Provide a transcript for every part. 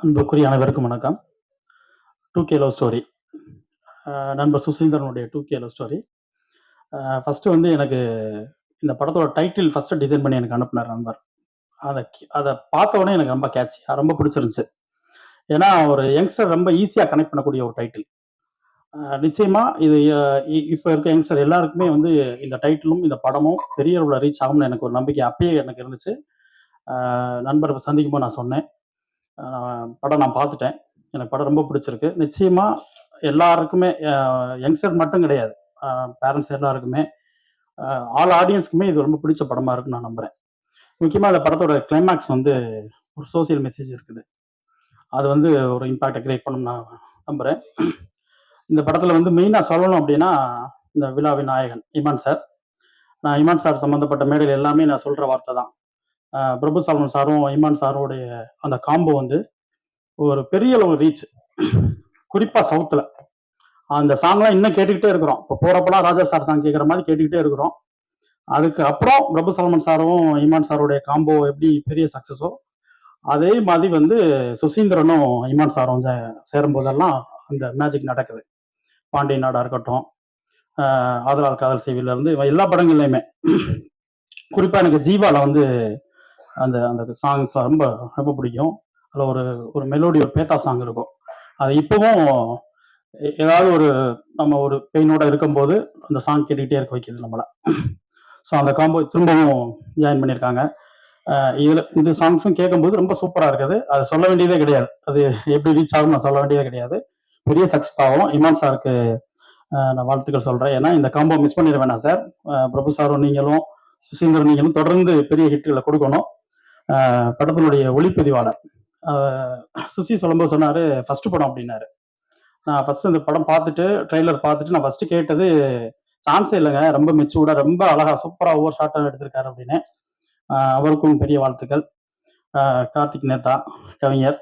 அன்புக்குரிய அனைவருக்கும் வணக்கம். 2K love story. நண்பர் சுசீந்திரனுடைய 2K லவ் ஸ்டோரி. ஃபர்ஸ்ட்டு வந்து எனக்கு இந்த படத்தோட டைட்டில் ஃபர்ஸ்ட்டு டிசைன் பண்ணி எனக்கு அனுப்புனார் நண்பர். அத பார்த்த உடனே எனக்கு ரொம்ப கேட்சியா ரொம்ப பிடிச்சிருந்துச்சு. ஏன்னா, ஒரு யங்ஸ்டர் ரொம்ப ஈஸியா கனெக்ட் பண்ணக்கூடிய ஒரு டைட்டில். நிச்சயமா இது இப்ப இருக்க யங்ஸ்டர் எல்லாருக்குமே வந்து இந்த டைட்டிலும், இந்த படமும் பெரிய அளவுல ரீச் ஆகும்னு எனக்கு ஒரு நம்பிக்கை அப்பயே எனக்கு இருந்துச்சு. நண்பர சந்திக்கும்போது நான் சொன்னேன். படம் நான் பார்த்துட்டேன். எனக்கு படம் ரொம்ப பிடிச்சிருக்கு. நிச்சயமா எல்லாருக்குமே யங்ஸ்டர் மட்டும் கிடையாது. பேரண்ட்ஸ் எல்லாருக்குமே, ஆல் ஆடியன்ஸ்க்குமே இது ரொம்ப பிடிச்ச படமா இருக்குன்னு நான் நம்புறேன். முக்கியமா அந்த படத்தோட கிளைமாக்ஸ் வந்து ஒரு சோசியல் மெசேஜ் இருக்குது. அது வந்து ஒரு இம்பாக்ட்ட கிரியேட் பண்ணும்னு நான் நம்புறேன். இந்த படத்துல வந்து மெயினா சொல்லணும் அப்டின்னா, இந்த விழாவின் நாயகன் இமான் சார். நான் இமான் சார் சம்மந்தப்பட்ட மேடையில எல்லாமே நான் சொல்ற வார்த்தை தான். பிரபு சாலமன் சாரும், இமான் சாருடைய அந்த காம்போ வந்து ஒரு பெரிய அளவு ரீச். குறிப்பா சவுத்துல. அந்த சாங்லாம் இன்னும் கேட்டுக்கிட்டே இருக்கிறோம். இப்போ போறப்பலாம் ராஜா சார் சாங் கேட்குற மாதிரி கேட்டுக்கிட்டே இருக்கிறோம். அதுக்கு அப்புறம் பிரபு சல்மான் சாரும் இமான் சாருடைய காம்போ எப்படி பெரிய சக்சஸோ அதே மாதிரி வந்து சுசீந்திரனும் இமான் சாரும் சேரும் போதெல்லாம் அந்த மேஜிக் நடக்குது. பாண்டிய நாடா இருக்கட்டும், ஆதலால் காதல் செய்வில இருந்து எல்லா படங்கள்லையுமே குறிப்பா எனக்கு ஜீவால வந்து அந்த அந்த சாங்ஸ் ரொம்ப ரொம்ப பிடிக்கும். அதில் ஒரு ஒரு மெலோடி ஒரு பேட்டா சாங் இருக்கும். அது இப்பவும் ஏதாவது ஒரு நம்ம ஒரு பெயினோட இருக்கும்போது அந்த சாங் கேட்டுக்கிட்டே இருக்க வைக்கிது நம்மள. ஸோ அந்த காம்போ திரும்பவும் ஜாயின் பண்ணியிருக்காங்க. இதில் இந்த சாங்ஸும் கேட்கும்போது ரொம்ப சூப்பராக இருக்குது. அது சொல்ல வேண்டியதே கிடையாது. அது எப்படி ரீச் ஆகும் நான் சொல்ல வேண்டியதே கிடையாது. பெரிய சக்ஸஸ் ஆகும். இமான் சாருக்கு நான் வாழ்த்துக்கள் சொல்கிறேன். ஏன்னா இந்த காம்போ மிஸ் பண்ணிட வேணாம் சார். பிரபு சாரும் நீங்களும் சுசீந்திரன் நீங்களும் தொடர்ந்து பெரிய ஹிட்டுகளை கொடுக்கணும். படத்தினுடைய ஒளிப்பதிவாளர் சுசி சொல்லும்போது சொன்னார் ஃபர்ஸ்ட் படம் அப்படின்னாரு. நான் ஃபர்ஸ்ட் இந்த படம் பார்த்துட்டு ட்ரெய்லர் பார்த்துட்டு நான் ஃபர்ஸ்ட் கேட்டது சான்ஸே இல்லைங்க, ரொம்ப மெச்சூர்டா ரொம்ப அழகா சூப்பரா ஒவ்வொரு ஷாட்டும் எடுத்திருக்காரு அப்படின்னு. அவருக்கும் பெரிய வாழ்த்துக்கள். கார்த்திக் நேதா கவிஞர்,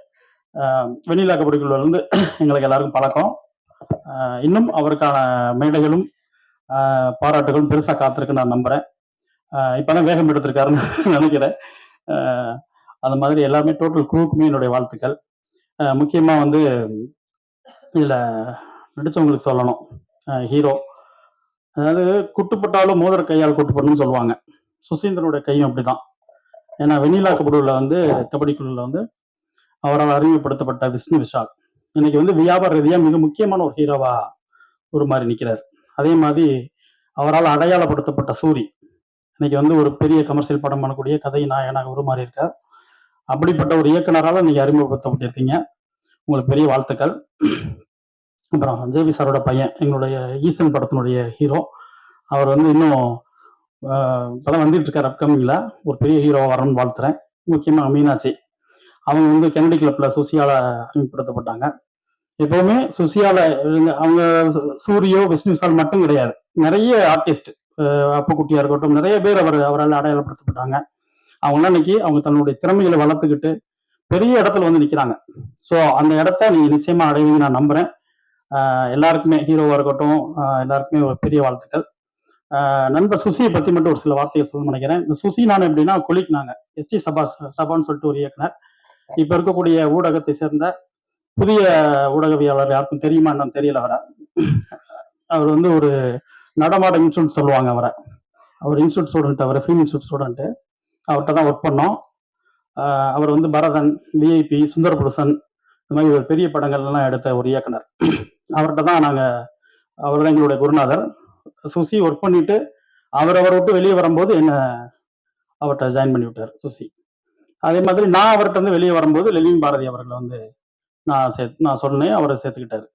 வெண்ணிலா கபடிக்குள்ள இருந்து எங்களுக்கு எல்லாருக்கும் பழக்கம். இன்னும் அவருக்கான மேடைகளும் பாராட்டுகளும் பெருசா காத்திருக்குன்னு நான் நம்புறேன். இப்பதான் வேகம் எடுத்திருக்காருன்னு நினைக்கிறேன். அந்த மாதிரி எல்லாமே டோட்டல் குரூக்குமே என்னுடைய வாழ்த்துக்கள். முக்கியமா வந்து இதுல நடிச்சவங்களுக்கு சொல்லணும். ஹீரோ அதாவது குட்டுப்பட்டாலும் மோதிர கையால் குட்டுப்படணும்னு சொல்லுவாங்க. சுசீந்திரனுடைய கையும் அப்படிதான். ஏன்னா வெண்ணிலா கபடியில் வந்து கபடிக்குழுல வந்து அவரால் அறிமுகப்படுத்தப்பட்ட விஷ்ணு விஷால் இன்னைக்கு வந்து வியாபார ரீதியாக மிக முக்கியமான ஒரு ஹீரோவா உருமாறி நிற்கிறார். அதே மாதிரி அவரால் அடையாளப்படுத்தப்பட்ட சூரி இன்னைக்கு வந்து ஒரு பெரிய கமர்ஷியல் படம் பண்ணக்கூடிய கதை நாயகனாக உருமாறி இருக்கார். அப்படிப்பட்ட ஒரு இயக்குனரால் நீங்க அறிமுகப்படுத்தப்பட்டிருக்கீங்க. உங்களுக்கு பெரிய வாழ்த்துக்கள். அப்புறம் ஜேவி சாரோட பையன் எங்களுடைய ஈசன் படத்தினுடைய ஹீரோ. அவர் வந்து இன்னும் இப்போதான் வந்துட்டு இருக்கார். அப்கமிங்ல ஒரு பெரிய ஹீரோவா வரணும்னு வாழ்த்துறேன். முக்கியமா மீனாட்சி அவங்க வந்து கெனடி கிளப்ல சுசியால அறிமுகப்படுத்தப்பட்டாங்க. எப்பவுமே சுசியால அவங்க சூரியோ விஷ்ணு விஷால் மட்டும் கிடையாது, நிறைய ஆர்டிஸ்ட் அப்புக்குட்டியா இருக்கட்டும் நிறைய பேர் அவரால் அடையாளப்படுத்தப்பட்டாங்க. அவங்களாம் இன்னைக்கு அவங்க தன்னுடைய திறமைகளை வளர்த்துக்கிட்டு பெரிய இடத்துல வந்து நிக்கிறாங்க. ஸோ அந்த இடத்த நீங்க நிச்சயமா அடைவீங்க நான் நம்புறேன். எல்லாருக்குமே ஹீரோவா இருக்கட்டும் எல்லாருக்குமே ஒரு பெரிய வாழ்த்துக்கள். நண்பர் சுசியை பத்தி மட்டும் ஒரு சில வார்த்தையை சொல்லணும்னு நினைக்கிறேன். இந்த சுசி நான் எப்படின்னா கொலிக் நாங்க எஸ்டி சபான்னு சொல்லிட்டு ஒரு இயக்குனர். இப்ப இருக்கக்கூடிய ஊடகத்தை சேர்ந்த புதிய ஊடகவியாளர் யாருக்கும் தெரியுமா என்னன்னு தெரியல. அவர் வந்து ஒரு நடமாட இன்ஸ்டியூட் சொல்லுவாங்க அவரை. அவர் institute student, our film institute student. அவர்கிட்ட தான் ஒர்க் பண்ணோம். அவர் வந்து பரதன், விஐபி, சுந்தரபுருஷன் இந்த மாதிரி ஒரு பெரிய படங்கள்லாம் எடுத்த ஒரு இயக்குனர். அவர்கிட்ட தான் அவர் தான் எங்களுடைய குருநாதர். சுசி ஒர்க் பண்ணிட்டு அவரை விட்டு வெளியே வரும்போது என்ன அவர்கிட்ட ஜாயின் பண்ணி விட்டார் சுசி. அதே மாதிரி நான் அவர்கிட்ட வந்து வெளியே வரும்போது லெலின் பாரதி அவர்களை வந்து நான் சொன்னேன், அவரை சேர்த்துக்கிட்டாரு.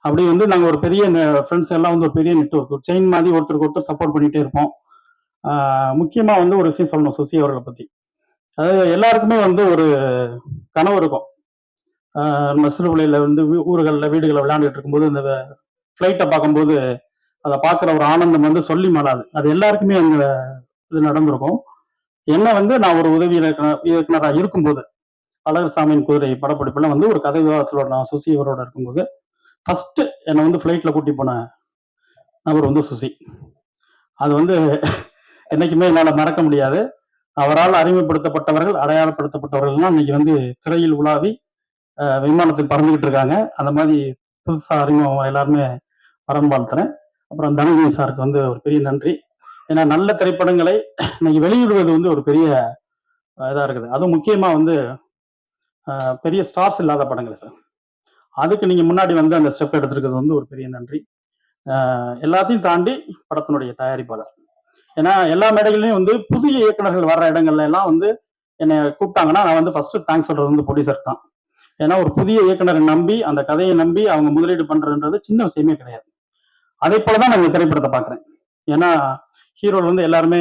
அப்படி வந்து நாங்கள் ஒரு பெரிய ஃப்ரெண்ட்ஸ் எல்லாம் வந்து ஒரு பெரிய நெட்ஒர்க், ஒரு செயின் மாதிரி ஒருத்தருக்கு ஒருத்தர் சப்போர்ட் பண்ணிட்டே இருப்போம். முக்கியமா வந்து ஒரு விஷயம் சொல்லணும் சுசி அவர்களை பத்தி. அதாவது எல்லாருக்குமே வந்து ஒரு கனவு இருக்கும். நம்ம சிறுபிள்ளையில வந்து ஊர்களில் வீடுகளை விளையாண்டுட்டு இருக்கும்போது இந்த ஃப்ளைட்டை பார்க்கும்போது அதை பார்க்குற ஒரு ஆனந்தம் வந்து சொல்லி மாறாது. அது எல்லாருக்குமே அந்த இது நடந்திருக்கும். என்ன வந்து நான் ஒரு உதவி இயக்குனராக இருக்கும்போது அழகர் சாமியின் குதிரை படப்பிடிப்புல வந்து ஒரு கதை விவாதத்தோட நான் சுசி அவரோட இருக்கும்போது ஃபர்ஸ்ட் என்னை வந்து ஃப்ளைட்ல கூட்டி போன நபர் வந்து சுசி. அது வந்து என்னைக்குமே என்னால் மறக்க முடியாது. அவரால் அறிமுகப்படுத்தப்பட்டவர்கள், அடையாளப்படுத்தப்பட்டவர்கள்லாம் இன்னைக்கு வந்து திரையில் உலாவி விமானத்தில் பறந்துகிட்டு இருக்காங்க. அந்த மாதிரி புதுசா அறிமுகம் எல்லாருமே வரன்னு வாழ்த்துறேன். அப்புறம் தனஞ்சய் சாருக்கு வந்து ஒரு பெரிய நன்றி. ஏன்னா நல்ல திரைப்படங்களை இன்னைக்கு வெளியிடுவது வந்து ஒரு பெரிய இதா இருக்குது. அதுவும் முக்கியமா வந்து பெரிய ஸ்டார்ஸ் இல்லாத படங்கள் சார். அதுக்கு நீங்க முன்னாடி வந்து அந்த ஸ்டெப் எடுத்திருக்கிறது வந்து ஒரு பெரிய நன்றி. எல்லாத்தையும் தாண்டி படத்தினுடைய தயாரிப்பாளர். ஏன்னா எல்லா மேடைகள்லையும் வந்து புதிய இயக்குனர்கள் வர்ற இடங்கள்ல எல்லாம் வந்து என்னை கூப்பிட்டாங்கன்னா நான் வந்து ஃபர்ஸ்ட் தேங்க்ஸ் சொல்றது வந்து ப்ரொடியூசர் தான். ஏன்னா ஒரு புதிய இயக்குனரை நம்பி அந்த கதையை நம்பி அவங்க முதலீடு பண்றதுன்றது சின்ன விஷயமே கிடையாது. அதே போலதான் நான் இந்த திரைப்படத்தை பாக்குறேன். ஏன்னா ஹீரோல வந்து எல்லாருமே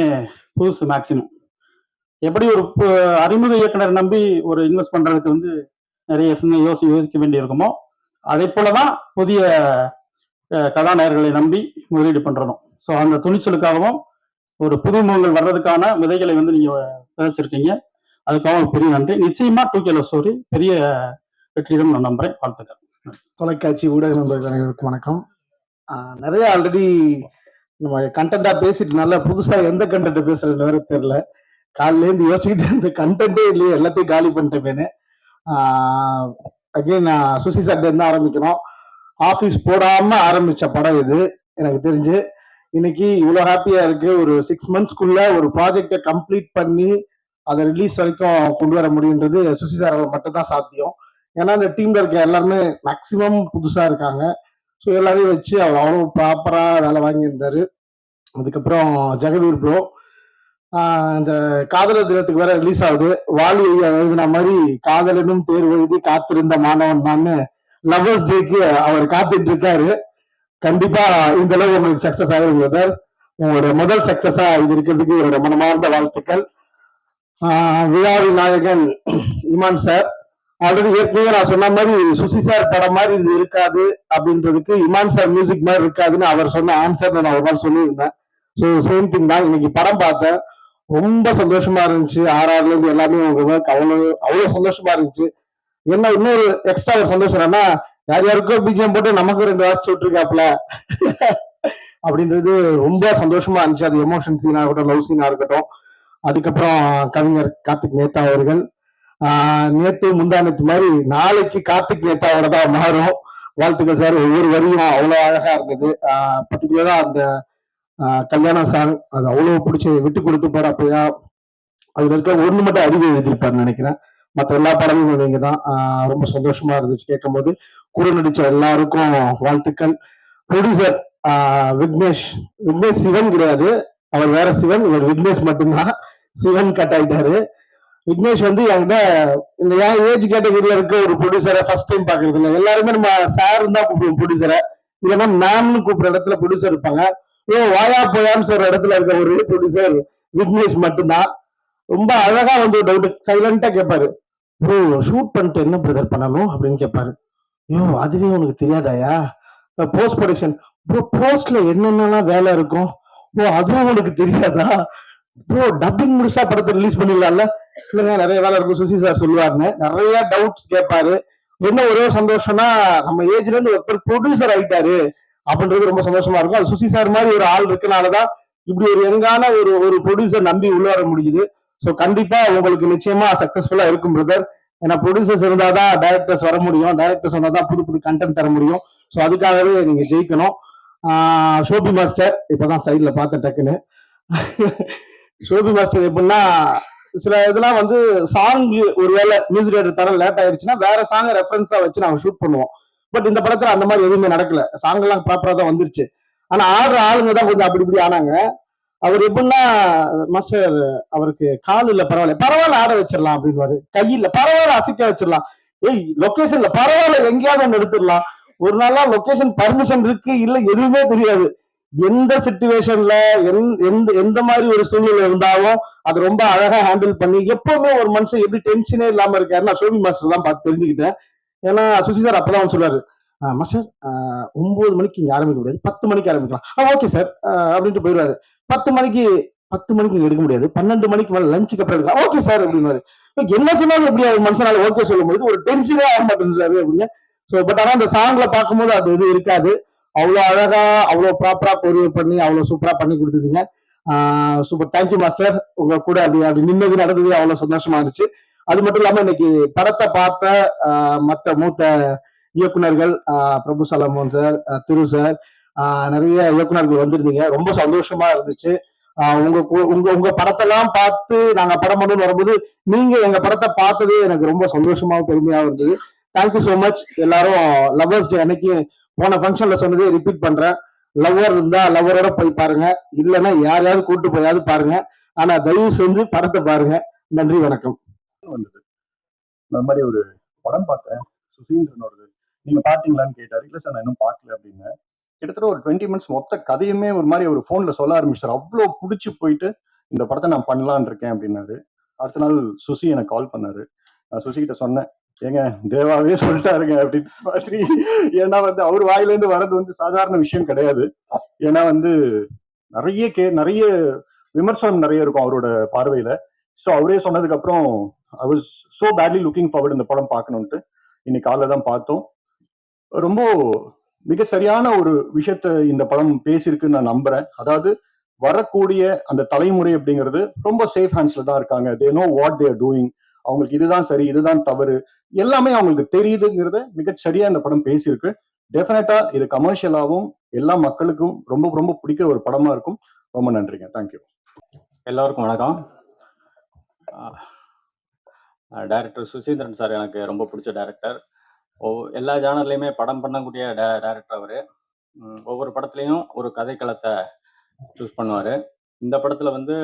புதுசு மேக்சிமம். எப்படி ஒரு அறிமுக இயக்குனர் நம்பி ஒரு இன்வெஸ்ட் பண்றதுக்கு வந்து நிறைய யோசிக்க வேண்டி இருக்குமோ அதே போலதான் புதிய கதாநாயகர்களை நம்பி முதலீடு பண்றதும். ஸோ அந்த துணிச்சலுக்காகவும் ஒரு புதுமுகங்கள் வர்றதுக்கான விதைகளை வந்து நீங்க விதைச்சிருக்கீங்க. அதுக்காக பெரிய நன்றி. நிச்சயமா 2K லவ் ஸ்டோரி பெரிய வெற்றியிடம் நான் நம்புறேன். வாழ்த்துக்கள். தொலைக்காட்சி ஊடக நண்பர்கள் அனைவருக்கும் வணக்கம். நிறைய ஆல்ரெடி நம்ம கண்டென்ட்டா பேசிட்டு நல்லா புதுசா எந்த கண்டென்ட் பேசுறதுன்னு வேற தெரியல. காலையில இருந்து யோசிச்சுக்கிட்டு இருந்த கண்டென்ட்டே இல்லையே, எல்லாத்தையும் காலி பண்ணிட்டேன்னு. அகைன் சுசி சார்ட்ட இருந்து ஆரம்பிக்கணும். ஆபீஸ் போடாம ஆரம்பிச்ச படம் இது எனக்கு தெரிஞ்சு. இன்னைக்கு இவ்வளவு ஹாப்பியா இருக்கு. ஒரு 6 monthsக்குள்ள ஒரு ப்ராஜெக்டை கம்ப்ளீட் பண்ணி அதை ரிலீஸ் வரைக்கும் கொண்டு வர முடியுன்றது சுசி சாரால் மட்டும் தான் சாத்தியம். ஏன்னா இந்த டீம்ல இருக்க எல்லாருமே மேக்சிமம் புதுசா இருக்காங்க. ஸோ எல்லாரையும் வச்சு அவர் அவ்வளோ ப்ராப்பரா வேலை வாங்கியிருந்தாரு. அதுக்கப்புறம் ஜெகவீர் ப்ரோ இந்த காதலர் தினத்துக்கு வேற ரிலீஸ் ஆகுது. வாலி எழுதின மாதிரி காதலனும் தேர்வு எழுதி காத்திருந்த மாணவன் நான் லவ்வர்ஸ் டேக்கு அவர் காத்துட்டு இருக்காரு. கண்டிப்பா இந்த அளவு உங்களுக்கு சக்சஸ் ஆகிருக்கும் பிரதர். உங்களுடைய முதல் சக்சஸா இது இருக்கிறதுக்கு என்னோட மனமார்ந்த வாழ்த்துக்கள். விழாவின் நாயகன் இமான் சார், ஆல்ரெடி ஏற்கனவே நான் சொன்ன மாதிரி சுசி சார் படம் மாதிரி இது இருக்காது அப்படின்றதுக்கு இமான் சார் மியூசிக் மாதிரி இருக்காதுன்னு அவர் சொன்ன ஆன்சர் நான் ஒரு நாள் சொல்லியிருந்தேன். ஸோ சேம் திங் தான். இன்னைக்கு படம் பார்த்தேன், ரொம்ப சந்தோஷமா இருந்துச்சு. ஆர்ஆர்ல இருந்து எல்லாமே உங்க ஒர்க் அவ்வளவு சந்தோஷமா இருந்துச்சு. என்ன இன்னொரு எக்ஸ்ட்ரா ஒரு சந்தோஷம் என்னன்னா, யார் யாருக்கோ பிஜிஎம் போட்டு நமக்கு 2 வாட்ச் விட்டுருக்காப்ல அப்படின்றது ரொம்ப சந்தோஷமா இருந்துச்சு. அது எமோஷன் சீனா இருக்கட்டும், லவ் சீனா இருக்கட்டும். அதுக்கப்புறம் கவிஞர் கார்த்திக் மேத்தா அவர்கள் நேத்து முந்தானத்து மாதிரி நாளைக்கு கார்த்திக் மேத்தாவோட தான் மாறும். வாழ்த்துக்கள் சார். ஒவ்வொரு வரியும் அவ்வளவு அழகா இருந்தது. பர்டிகுலரா அந்த கல்யாண சாங் அது அவ்வளவு பிடிச்சி விட்டு கொடுத்து போறப்பயா அதுல இருக்க ஒண்ணு மட்டும் அறிவு எழுதியிருப்பாருன்னு நினைக்கிறேன். மற்ற எல்லா படமும் நீங்க தான். ரொம்ப சந்தோஷமா இருந்துச்சு கேட்கும் போது. கூட நடிச்ச எல்லாருக்கும் வாழ்த்துக்கள். ப்ரொடியூசர் விக்னேஷ் சிவன் கிடையாது, அவர் வேற சிவன், இவர் விக்னேஷ் மட்டும்தான். சிவன் கட் ஆயிட்டாரு. விக்னேஷ் வந்து என்கிட்ட இந்த ஏஜ் கேட்டகரியில இருக்க ஒரு ப்ரொடியூசரை ஃபர்ஸ்ட் டைம் பாக்குறது இல்லை. எல்லாருமே நம்ம சார் தான் கூப்பிடுவோம் ப்ரொடியூசரை, இல்லைன்னா மேம்னு கூப்பிடுற இடத்துல ப்ரொடியூசர் இருப்பாங்க. வாயா போயான்னு சொல்ற இடத்துல இருக்க ஒரு ப்ரொடியூசர் விக்னேஷ் மட்டும்தான். ரொம்ப அழகா வந்து டவுட் சைலண்டா கேட்பாரு, ப்ரோ ஷூட் பண்ணிட்டு என்ன பிரதர் பண்ணணும் அப்படின்னு கேட்பாரு. அதுவே உனக்கு தெரியாதாயா? போஸ்ட் ப்ரொடக்ஷன் ப்ரோ, போஸ்ட்ல என்னென்னலாம் வேலை இருக்கும், அதுவும் உனக்கு தெரியாதா ப்ரோ? டப்பிங் முடிச்சா படத்தை ரிலீஸ் பண்ணிடலாம்ல? இல்லைங்க நிறைய வேலை இருக்கும் சுசி சார் சொல்லுவாருன்னு நிறைய டவுட்ஸ் கேட்பாரு. என்ன ஒரே சந்தோஷம்னா நம்ம ஏஜ்ல இருந்து ஒருத்தர் ப்ரொடியூசர் ஆயிட்டாரு அப்படின்றது ரொம்ப சந்தோஷமா இருக்கும். அது சுசி சார் மாதிரி ஒரு ஆள் இருக்கனாலதான் இப்படி ஒரு யங்கான ஒரு ப்ரொடியூசர் நம்பி உள்ள வர முடியுது. ஸோ கண்டிப்பா உங்களுக்கு நிச்சயமா சக்சஸ்ஃபுல்லா இருக்கும் பிரதர். ஏன்னா ப்ரொடியூசர்ஸ் இருந்தாதான் டைரக்டர்ஸ் வர முடியும், டைரக்டர்ஸ் வந்தாதான் புது புது கண்டென்ட் தர முடியும். ஸோ அதுக்காகவே நீங்க ஜெயிக்கணும். ஷோபி மாஸ்டர் இப்பதான் சைட்ல பார்த்த டக்குன்னு ஷோபி மாஸ்டர் எப்படின்னா சில இதெல்லாம் வந்து சாங் ஒருவேளை மியூசிக் டைரக்டர் தர லேட் ஆயிடுச்சுன்னா வேற சாங் ரெஃபரன்ஸா வச்சு நாங்க ஷூட் பண்ணுவோம். பட் இந்த படத்துல அந்த மாதிரி எதுவுமே நடக்கல. சாங் எல்லாம் ப்ராப்பரா தான் வந்துருச்சு. ஆனா ஆடுற ஆளுங்க தான் கொஞ்சம் அப்படி இப்படி ஆனாங்க. அவர் எப்படின்னா மாஸ்டர் அவருக்கு கால் இல்ல பரவாயில்ல ஆட வச்சிடலாம் அப்படின்னு, கையில பரவாயில்ல அசைக்க வச்சிடலாம், லொகேஷன்ல பரவாயில்ல எங்கேயாவது ஒன்று எடுத்துடலாம். ஒரு நாளா லொகேஷன் பர்மிஷன் இருக்கு இல்ல எதுவுமே தெரியாது. எந்த சிச்சுவேஷன்ல எந்த மாதிரி ஒரு சூழ்நிலை இருந்தாலும் அது ரொம்ப அழகா ஹேண்டில் பண்ணி எப்பவுமே ஒரு மனுஷன் எப்படி டென்ஷனே இல்லாம இருக்காருன்னா சோபி மாஸ்டர் தான் பார்த்து தெரிஞ்சுக்கிட்டேன். ஏன்னா சுசி சார் அப்பதான் சொல்லுவாரு, மாஸ்டர் 9 மணிக்கு இங்க ஆரம்பிக்க முடியாது, 10 மணிக்கு ஆரம்பிக்கலாம். ஓகே சார் அப்படின்ட்டு போயிடுவாரு. 10 மணிக்கு இங்க எடுக்க முடியாது, 12 மணிக்கு மேல லஞ்சுக்கு அப்புறம் எடுக்கலாம். ஓகே சார் அப்படின்னாரு. என்ன சொன்னாலும் எப்படி ஒரு மனுஷனால ஓகே சொல்லும் போது ஒரு டென்ஷனே ஆக மாட்டேங்கிறாரு அப்படின்னு. ஸோ பட் ஆனா அந்த சாங்ல பார்க்கும்போது அது இது இருக்காது. அவ்வளவு அழகா அவ்வளவு ப்ராப்பரா கொரியர் பண்ணி அவ்வளவு சூப்பரா பண்ணி கொடுத்துருந்தீங்க. Super, thank you master. உங்க கூட அப்படி நின்னது நடந்தது அவ்வளவு சந்தோஷமா இருந்துச்சு. அது மட்டும் இல்லாம இன்னைக்கு படத்தை பார்த்த மற்ற மூத்த இயக்குனர்கள், பிரபு சலமோன் சார், திரு சார், நிறைய இயக்குனர்கள் வந்திருந்தீங்க. ரொம்ப சந்தோஷமா இருந்துச்சு. உங்க உங்க உங்க படத்தெல்லாம் பார்த்து நாங்க படம் பண்ணணும்னு வரும்போது நீங்க எங்க படத்தை பார்த்ததே எனக்கு ரொம்ப சந்தோஷமாவும் பெருமையாவும் இருந்தது. Thank you so much. எல்லாரும் லவ்வர்ஸ் டே அன்னைக்கு போன ஃபங்க்ஷன்ல சொன்னதே ரிப்பீட் பண்றேன். லவ்வர் இருந்தா லவ்வரோட போய் பாருங்க, இல்லைன்னா யாரையாவது கூட்டு போயாவது பாருங்க. ஆனா தயவு செஞ்சு படத்தை பாருங்க. நன்றி, வணக்கம். வந்தது அந்த மாதிரி ஒரு படம் பார்த்தேன், சுசீந்திரனோடது. நீங்க பாத்தீங்களான்னு கேட்டாரு. இல்ல சார் நான் இன்னும் பார்க்கல அப்படின்னு. கிட்டத்தட்ட ஒரு 20 மினிட்ஸ் மொத்த கதையுமே ஒரு மாதிரி ஒரு போன்ல சொல்ல ஆரம்பிச்சார். அவ்வளோ பிடிச்சி போயிட்டு இந்த படத்தை நான் பண்ணலான் இருக்கேன் அப்படின்னாரு. அடுத்த நாள் சுசி எனக்கு கால் பண்ணாரு. நான் சுசி கிட்ட சொன்னேன், ஏங்க தேவாவே சொல்லிட்டாருங்க அப்படின்னு மாதிரி. ஏன்னா வந்து அவர் வாயிலேருந்து வர்றது வந்து சாதாரண விஷயம் கிடையாது. ஏன்னா வந்து நிறைய விமர்சனம் நிறைய இருக்கும் அவரோட பார்வையில. ஸோ அவரே சொன்னதுக்கு அப்புறம் I was so badly looking forward இந்த படம் பார்க்கணுன்ட்டு இன்னைக்கு காலைல தான் பார்த்தோம். ரொம்ப மிக சரியான ஒரு விஷயத்த இந்த படம் பேசியிருக்குன்னு நான் நம்புறேன். அதாவது வரக்கூடிய அந்த தலைமுறை அப்படிங்கிறது ரொம்ப சேஃப் ஹேண்ட்ஸ்ல தான் இருக்காங்க. They know what they are doing. அவங்களுக்கு இதுதான் சரி, இதுதான் தவறு, எல்லாமே அவங்களுக்கு தெரியுதுங்கிறத மிகச்சரியா இந்த படம் பேசியிருக்கு. டெஃபினட்டா இது கமர்ஷியலாகவும் எல்லா மக்களுக்கும் ரொம்ப ரொம்ப பிடிக்கிற ஒரு படமா இருக்கும். ரொம்ப நன்றிங்க. தேங்க்யூ. எல்லோருக்கும் வணக்கம். டைரக்டர் சுசீந்திரன் சார் எனக்கு ரொம்ப பிடிச்ச டைரக்டர். எல்லா ஜானர்லையுமே படம் பண்ணக்கூடிய டைரக்டர் அவர். ஒவ்வொரு படத்துலையும் ஒரு கதைக்களத்தை சூஸ் பண்ணுவார். இந்த படத்தில் வந்து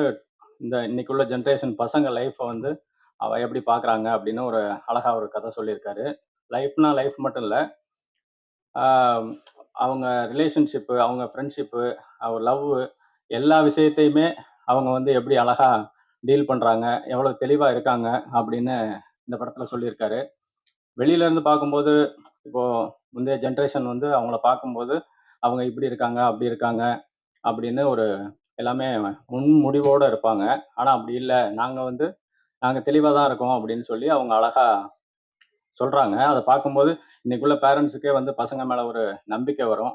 இந்த இன்னைக்குள்ள ஜென்ரேஷன் பசங்க லைஃப்பை வந்து அவள் எப்படி பார்க்குறாங்க அப்படின்னு ஒரு அழகாக ஒரு கதை சொல்லியிருக்காரு. லைஃப்னா லைஃப் மட்டும் இல்லை, அவங்க ரிலேஷன்ஷிப்பு, அவங்க ஃப்ரெண்ட்ஷிப்பு, அவர் லவ், எல்லா விஷயத்தையுமே அவங்க வந்து எப்படி அழகாக டீல் பண்ணுறாங்க, எவ்வளோ தெளிவாக இருக்காங்க அப்படின்னு இந்த படத்தில் சொல்லியிருக்காரு. வெளியிலேருந்து பார்க்கும்போது இப்போது முந்தைய ஜென்ரேஷன் வந்து அவங்கள பார்க்கும்போது அவங்க இப்படி இருக்காங்க அப்படி இருக்காங்க அப்படின்னு ஒரு எல்லாமே முன் முடிவோடு இருப்பாங்க. ஆனால் அப்படி இல்லை, நாங்கள் தெளிவாக தான் இருக்கோம் அப்படின்னு சொல்லி அவங்க அழகாக சொல்கிறாங்க. அதை பார்க்கும்போது இன்னைக்குள்ள பேரண்ட்ஸுக்கே வந்து பசங்க மேலே ஒரு நம்பிக்கை வரும்,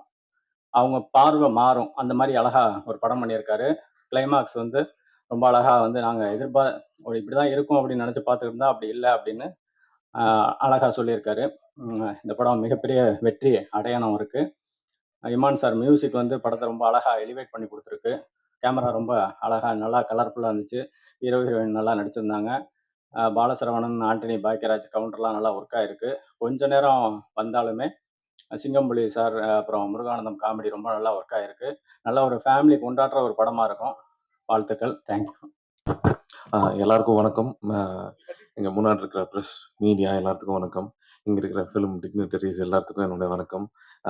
அவங்க பார்வை மாறும். அந்த மாதிரி அழகாக ஒரு படம் பண்ணியிருக்காரு. கிளைமாக்ஸ் வந்து ரொம்ப அழகாக வந்து நாங்கள் ஒரு இப்படி தான் இருக்கும் அப்படின்னு நினச்சி பார்த்துருந்தா அப்படி இல்லை அப்படின்னு அழகாக சொல்லியிருக்காரு. இந்த படம் மிகப்பெரிய வெற்றி அடையாளம் இருக்குது. இமான் சார் மியூசிக் வந்து படத்தை ரொம்ப அழகாக எலிவேட் பண்ணி கொடுத்துருக்கு. கேமரா ரொம்ப அழகாக நல்லா கலர்ஃபுல்லாக இருந்துச்சு. ஹீரோ ஹீரோயின் நல்லா நடிச்சிருந்தாங்க. பாலசரவணன், ஆண்டனி பாக்கியராஜ் கவுண்டர்லாம் நல்லா ஒர்க் ஆகிருக்கு. கொஞ்ச நேரம் வந்தாலுமே சிங்கம்புலி சார், அப்புறம் முருகானந்தம் காமெடி ரொம்ப நல்லா ஒர்க் ஆகிருக்கு. நல்ல ஒரு ஃபேமிலி கொண்டாடுற ஒரு படமாக இருக்கும். வாழ்த்துக்கள். தேங்க்யூ. எல்லாருக்கும் வணக்கம். இங்கே முன்னாடி இருக்கிற ப்ரெஸ் மீடியா எல்லாத்துக்கும் வணக்கம். இங்கே இருக்கிற ஃபிலிம் டிக்னிட்டரிஸ் எல்லாத்துக்கும் என்னுடைய வணக்கம்.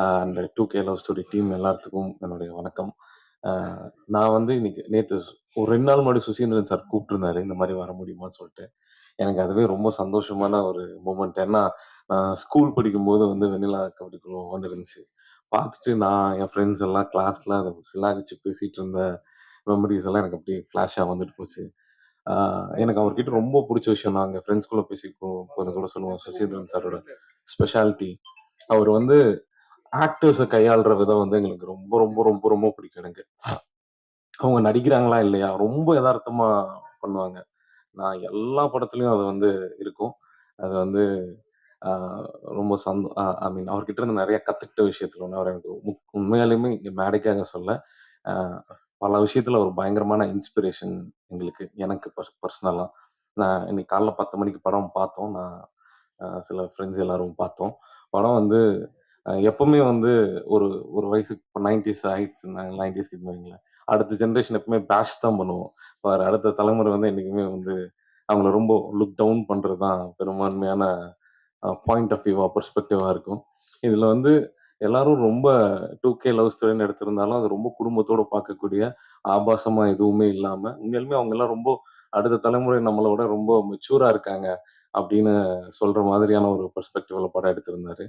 And 2K love story team எல்லாத்துக்கும் என்னுடைய வணக்கம். நான் வந்து நேற்று ஒரு 2 நாள் முன்னாடி சுசீந்திரன் சார் கூப்பிட்டுருந்தாரு இந்த மாதிரி வர முடியுமான்னு சொல்லிட்டு. எனக்கு அதுவே ரொம்ப சந்தோஷமான ஒரு மூமெண்ட். ஏன்னா நான் ஸ்கூல் படிக்கும்போது வந்து வெண்ணிலா கபடிக்குள்ள வந்துருந்துச்சு. பார்த்துட்டு நான் என் ஃப்ரெண்ட்ஸ் எல்லாம் கிளாஸில் அதை சிலாகிச்சு பேசிகிட்டு இருந்த மெமரிஸ் எல்லாம் எனக்கு அப்படியே ஃப்ளாஷாக வந்துட்டு போச்சு. எனக்கு அவர்கிட்ட ரொம்ப பிடிச்ச விஷயம், நாங்கள் ஃப்ரெண்ட்ஸ்குள்ளே போது கூட சொல்லுவோம், சுசீந்திரன் சாரோட ஸ்பெஷாலிட்டி, அவர் வந்து ஆக்டர்ஸை கையாளுற விதம் வந்து எங்களுக்கு ரொம்ப ரொம்ப ரொம்ப ரொம்ப பிடிக்கும். எனக்கு அவங்க நடிக்கிறாங்களா இல்லையா ரொம்ப யதார்த்தமா பண்ணுவாங்க. நான் எல்லா படத்துலையும் அது வந்து இருக்கும். அது வந்து ரொம்ப ஐ மீன் அவர்கிட்ட இருந்து நிறைய கற்றுக்கிட்ட விஷயத்துல ஒன்று. அவர் எனக்கு உண்மையாலுமே இங்கே மேடைக்காக சொல்ல, பல விஷயத்துல ஒரு பயங்கரமான இன்ஸ்பிரேஷன் எங்களுக்கு, எனக்கு பர்சனலாக. நான் இன்னைக்கு காலைல 10 மணிக்கு படம் பார்த்தோம். நான் சில ஃப்ரெண்ட்ஸ் எல்லாரும் பார்த்தோம். படம் வந்து எப்பவுமே வந்து ஒரு ஒரு வயசுக்கு இப்போ 90s ஆயிடுச்சு. 90s கிட்ட வைங்களேன், அடுத்த ஜென்ரேஷன் எப்பவுமே பேஷ் தான் பண்ணுவோம். இப்போ அடுத்த தலைமுறை வந்து என்றைக்குமே வந்து அவங்கள ரொம்ப லுக் டவுன் பண்ணுறது தான் பெரும்பான்மையான பாயிண்ட் ஆஃப் வியூவா பெர்ஸ்பெக்டிவாக இருக்கும். இதில் வந்து எல்லாரும் ரொம்ப 2K லவ் ஸ்டோரின்னு எடுத்திருந்தாலும் அது ரொம்ப குடும்பத்தோடு பார்க்கக்கூடிய, ஆபாசமாக எதுவுமே இல்லாமல், உண்மையிலுமே அவங்க எல்லாம் ரொம்ப அடுத்த தலைமுறை நம்மளோட ரொம்ப மெச்சூராக இருக்காங்க அப்படின்னு சொல்கிற மாதிரியான ஒரு பெர்ஸ்பெக்டிவில் படம் எடுத்திருந்தாரு.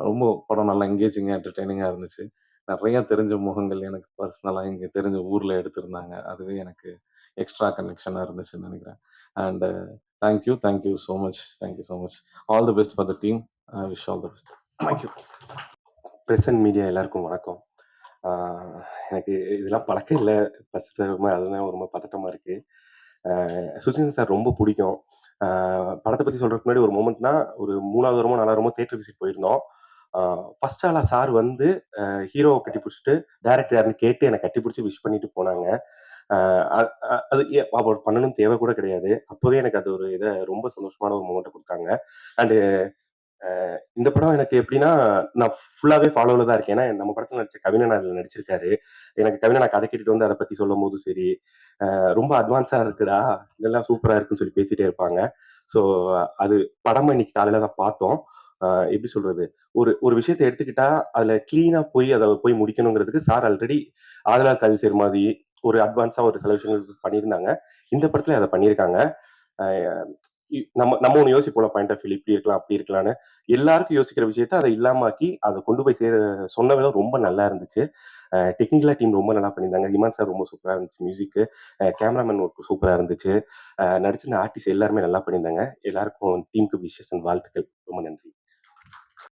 ரொம்ப படம் நல்லா எங்கேஜிங்காக என்டர்டெய்னிங்காக இருந்துச்சு. நிறையா தெரிஞ்ச முகங்கள் எனக்கு பர்சனலாக இங்கே தெரிஞ்ச ஊரில் எடுத்திருந்தாங்க. அதுவே எனக்கு எக்ஸ்ட்ரா கனெக்ஷனாக இருந்துச்சுன்னு நினைக்கிறேன். And thank you so much. All the best for the team. Wish all the best. Thank you. Press and media எல்லாருக்கும் வணக்கம். எனக்கு இதெல்லாம் பழக்கம் இல்லை. ஃபஸ்ட்டு அதுதான் ரொம்ப பதட்டமாக இருக்குது. சுசீந்திரன் சார் ரொம்ப பிடிக்கும். படத்தை பற்றி சொல்கிறதுக்கு முன்னாடி ஒரு மூமெண்ட்னா, ஒரு 3வது வாரமோ 4வது வாரமோ தேட்டர் விசிட் போயிருந்தோம். ஃபர்ஸ்ட் ஆளா சார் வந்து ஹீரோவை கட்டி பிடிச்சிட்டு டைரக்டர் யாருன்னு கேட்டு என்னை கட்டி பிடிச்சி விஷ் பண்ணிட்டு போனாங்க. அது அவர் பண்ணணும்னு தேவை கூட கிடையாது. அப்போவே எனக்கு அது ஒரு ரொம்ப சந்தோஷமான ஒரு மூமெண்ட்டை கொடுத்தாங்க. அண்டு இந்த படம் எனக்கு எப்படின்னா, நான் ஃபுல்லாவே ஃபாலோல தான் இருக்கேன். ஏன்னா, நம்ம படத்துல நடிச்ச கவினன் அதுல நடிச்சிருக்காரு. எனக்கு கவினன் நான் கதை கேட்டுட்டு வந்து அத பத்தி சொல்லும்போதும் சரி, ரொம்ப அட்வான்ஸா இருக்குடா, இதெல்லாம் சூப்பரா இருக்குன்னு சொல்லி பேசிட்டே இருப்பாங்க. ஸோ, அது படமா இன்னைக்கு காலையில தான் பார்த்தோம். எப்படி சொல்றது? ஒரு ஒரு விஷயத்த எடுத்துக்கிட்டா, அதுல கிளீனா போய் அத போய் முடிக்கணுங்கிறதுக்கு சார் ஆல்ரெடி ஆதலார் கதிர் மாதிரி ஒரு அட்வான்ஸா ஒரு சில விஷயங்கள் பண்ணியிருந்தாங்க. இந்த படத்துல அத பண்ணியிருக்காங்க. அ நம்ம நம்ம ஒண்ணு யோசிப்போம்ல பாயிண்ட் ஆஃப் வியூல இப்படி இருக்கலாம், அப்படி இருக்கலாம்ன்னு. எல்லாருக்கும் யோசிக்கிற விஷயத்த அத இல்லாமாக்கி, அத கொண்டு போய் சொன்ன விதம் ரொம்ப நல்லா இருந்துச்சு. டெக்னிக்கலா டீம் ரொம்ப நல்லா பண்ணியிருந்தாங்க. இமான் சார் ரொம்ப சூப்பரா இருந்துச்சு மியூசிக்கு. கேமராமேன் ஒர்க் சூப்பரா இருந்துச்சு. நடிச்சிருந்த ஆர்டிஸ்ட் எல்லாருமே நல்லா பண்ணியிருந்தாங்க. எல்லாருக்கும் டீமுக்கு விஷஸ் அண்ட் வாழ்த்துக்கள். ரொம்ப நன்றி.